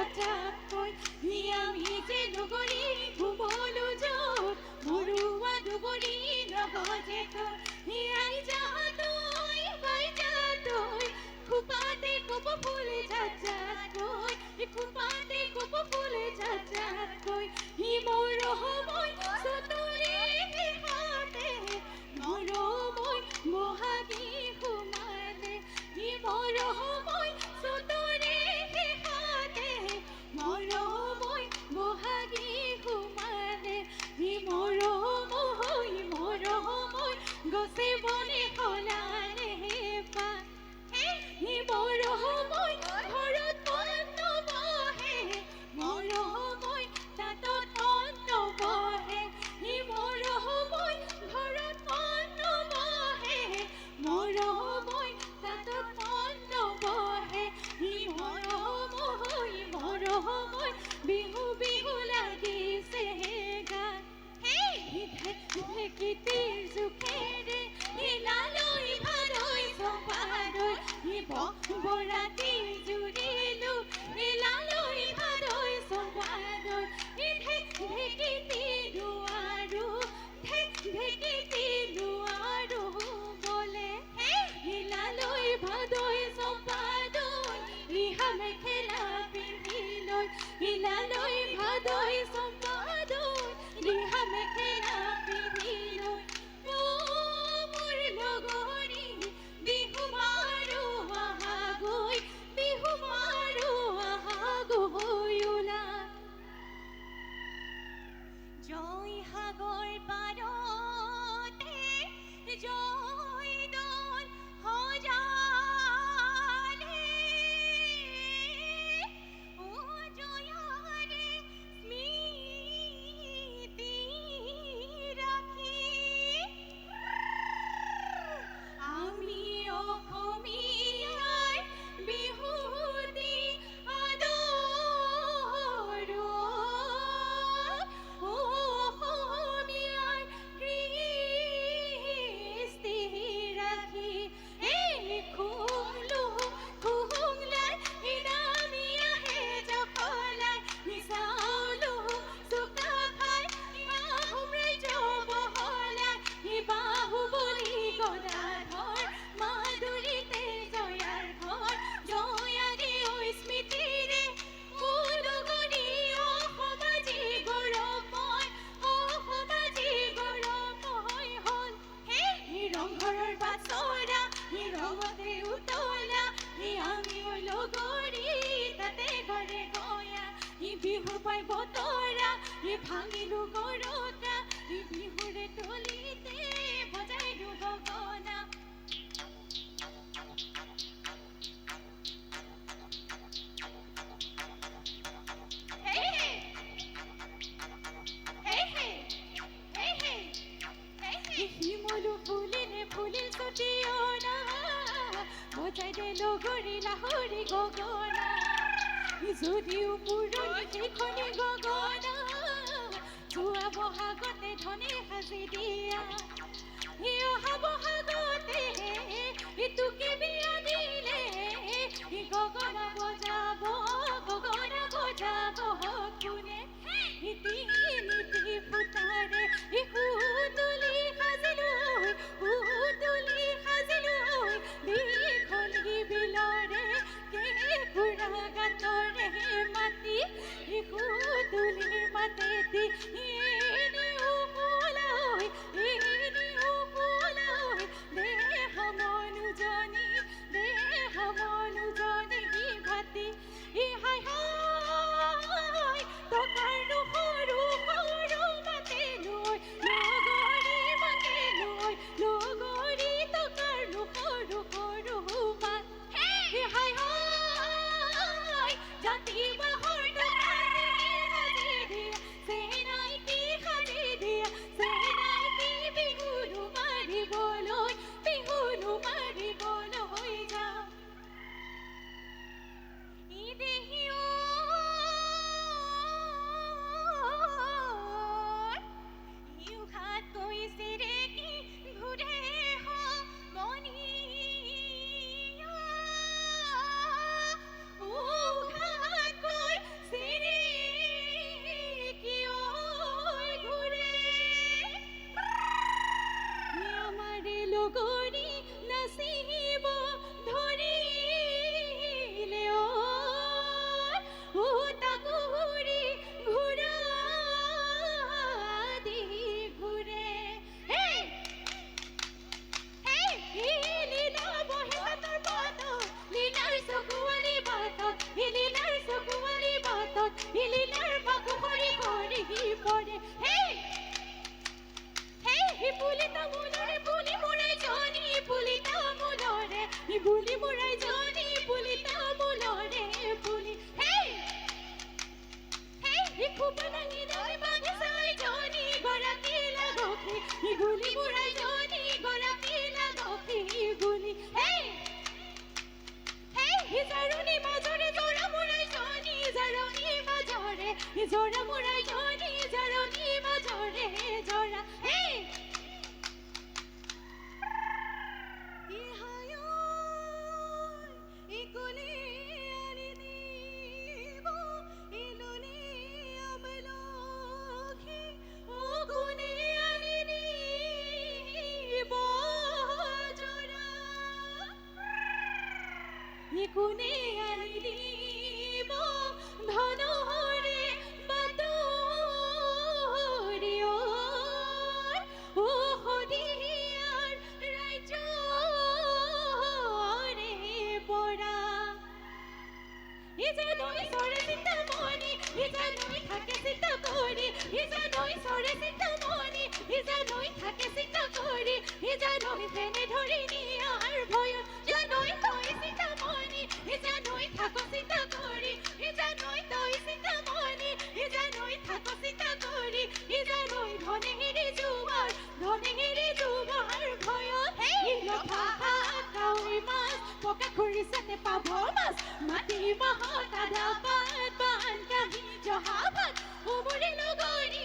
যাত্ৰাতকৈ আমি যে নগৰী ঘুমলো য'ত মৰুৱা দুবৰি নগজে তোৰ আই যাতৈ বাই যাতৈ খোপাতে কপ ফুল যাত্ৰাতকৈ খোপাতে কপ ফুল যাত্ৰাতকৈ মৰমৈ চতৰে হাতে মৰমৈ বহাগী সোমালে মৰমৈ চতৰে হাতে মৰমৈ বহাগী সোমালে মৰমৈ গছে বনে সলালে পা মৰমৈ ঘৰত অন্ত বহে মৰমৈ তাঁতত অন্ত বহে মৰমৈ ঘৰত অন্ত বহে মৰমৈ তাঁতত অন্ত বহে মৰমৈ বিহু বিহু লাগিছে গান ঢেঁকীতিৰ জোখেৰে লালৈ ভালৈ চপালৈ বৰাতি জুৰিলো লালৈ ভালৈ চপালৈ ঢেঁকীতি নোৱাৰো ঢেঁকীতি নোৱাৰো বলে লালৈ ভালৈ চপালৈ ৰিহা মেখেলা পিন্ধিলৈ লালৈ ভালৈ চপালৈ ৰিহা মেখেলা পিন্ধিলৈ মোৰ লগৰী বিহু মাৰো আহাগৈ বিহু মাৰো আহাগৈ ওলা জয়সাগৰ পাৰতে জয়দৌল সজালে ও জয়ৰে স্মৃতি ৰাখি আমি অসমীয়াৰ বিহুটি আদৰো অসমীয়াৰ কৃষ্টি ৰাখি খুংলাই নামি আহে জখলাই চাউলো চুকা খাই আহোম ৰাজ্য বহলাই বাহুবলি গদাধৰ মাধুৰীতে জয়াৰ ঘৰ জয়াৰে স্মৃতিৰে উদগনি অসমাজি গৌৰৱময় হ'ল ৰংঘৰৰ বাছৰা ৰঙতে উতলা আমি লগৰী তাতে ঘৰে গয়া বিহু পাই বতৰা ভাঙিলো গৰতা বিহুৰে তলিতে বজাইলো গগনা শিমলু ফুলিলে ফুলিল চটিয়না বজাই দে লগৰী লাহৰী গগনা যদিও পুৰণি সেইখনি গগনা যোৱা বহাগতে ধনে সাজি দিয়া অহা বহাগতে ইটোকে বিয়া দিলে গগনা বজাব কোনে নীতি ফুটাৰে তুলি সাজিলৈ দীঘলী বিলৰে কেঁকুৰা গাতৰে মাতি তুলিৰ মাতেদি দেহ মনুজনী জৰা মৰা জনী জৰণি মাজৰে জৰা হেই কোনে আনি দিব ধনহৰে বাতৰি ঐ ও সদিয়াৰ ৰাজ্যৰে পৰা ইজা নৈ চৰে চিন্তামণি ইজা নৈ থাকে চিন্তা কৰি ইজা নৈ চৰে চিন্তামণি ইজা নৈ থাকে চিন্তা কৰি ইজা নৈ ফেনে ধৰি নিয়াৰ ভয়ত জানৈ তই চিন্তামণি ইজা নৈ থাক চিন্তা কৰি ইজা নৈ তই চিন্তামণি ইজা নৈ থাক চিন্তা কৰি ইজা নৈ ধনেহেৰি জুৱাৰ ভয়ত ইলফা কাউৰী মাছ পকা খুৰিছাতে পাভ মাছ মাটি মাহত আধা পাত বান কাহি জহা ভাত উমৰি লগৰি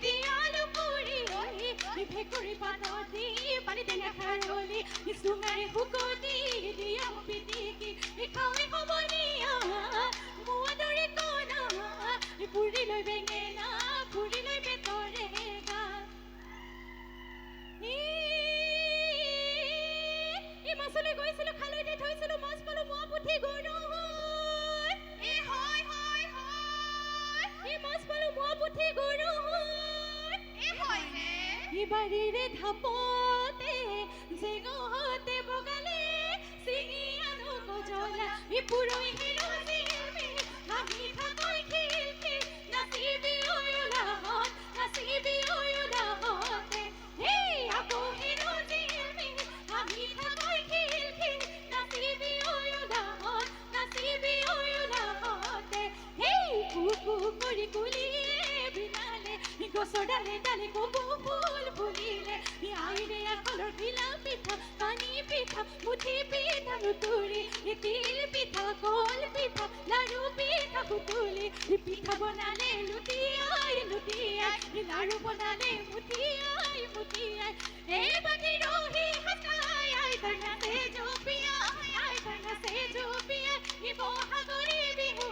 দিয়ালু পুৰি ভেকুৰি পাতত দি পানী টেঙা খাৰলি চুঙাৰে শুকতি দিয়া পিটিকি খাওঁৱে সমনীয়া মোৱা দৰে কণা পুৰি লৈ বেঙেনা পুৰি লৈ পেটৰে গা মাছলৈ গৈছিলো খালৈতে থৈছিলো মাছ পালো মোৱা পুঠি গৰৈ মাছ পালো মোৱা পুঠি গৰৈ বাৰীৰে ধাপতে জেঙতে বগালে চিঙি আনো গজলা পুৰৈ হেৰজি আমি থাকৈ খিল খিল নাচিবি ওলাহতে হেই আকৌ হেৰজি আমি থাকৈ খিল খিল নাচিবি ওলাহতে হেই কুকু কৰি কুলিয়ে বিনালে গছৰ ডালে ডালে কপৌ ফুল ফুলিলে আইৰে আখলৰ ঘিলা পিঠা পানী পিঠা মুঠি পিঠা নুতুৰি তিল পিঠা কল পিঠা লাৰু পিঠা সুতুলি পিঠা বনালে লুটিয়াই লাৰু বনালে মুঠিয়াই এই বাটি ৰহি হাতাই আই তই নাচে জপিয়াই শিৱসাগৰী বিহু